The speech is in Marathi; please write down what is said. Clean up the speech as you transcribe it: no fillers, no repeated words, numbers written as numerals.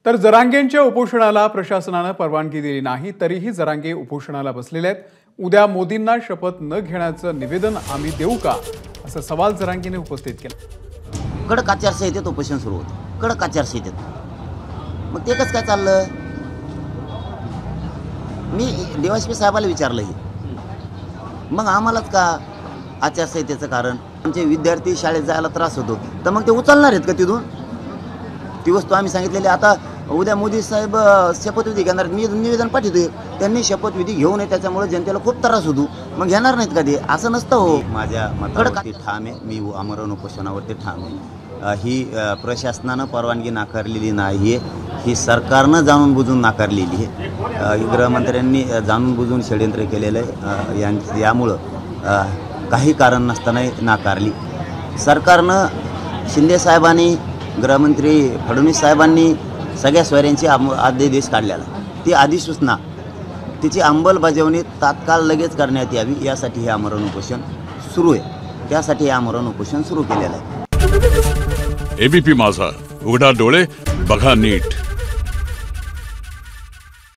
तर जरांगेंच्या उपोषणाला प्रशासनाने परवानगी दिली नाही, तरीही जरांगे उपोषणाला बसलेले आहेत। उद्या मोदींना शपथ न घेण्याचं निवेदन आम्ही देऊ का, असा सवाल जरांगेने उपस्थित केला। कडक आचारसंहितेत उपोषण सुरू होतं, कडक आचारसंहितेत। मग ते कसं काय चाललं? मी डीवायएसपी साहेबाला विचारलं हे, मग आम्हालाच का आचारसंहितेचं कारण? आमचे विद्यार्थी शाळेत जायला त्रास होतो, तर मग ते उचलणार आहेत का तिथून? ती वस्तू आम्ही सांगितलेली। आता उद्या मोदी साहेब शपथविधी घेणार, मी निवेदन पाठवतोय, त्यांनी शपथविधी घेऊ नये, त्याच्यामुळे जनतेला खूप त्रास होतो, मग घेणार नाहीत का ते? असं नसतं हो। माझ्या मतावरती ठाम आहे, मी आमरण उपोषणावरती ठाम आहे। ही प्रशासनानं परवानगी नाकारलेली नाही आहे, ही सरकारनं जाणून बुजून नाकारलेली आहे। गृहमंत्र्यांनी जाणून बुजून षडयंत्र केलेलं आहे, यामुळं काही कारण नसताना नाकारली। सरकारनं, शिंदे साहेबांनी, गृहमंत्री फडणवीस साहेबांनी सगळ्या सोयऱ्यांची आदेश काढलेला, ती अधिसूचना तिची अंमलबजावणी तात्काळ लगेच करण्यात यावी, यासाठी हे आमरण उपोषण सुरू आहे। त्यासाठी हे आमरण उपोषण सुरू केलेलं आहे। एबीपी माझा, उघडा डोळे बघा नीट।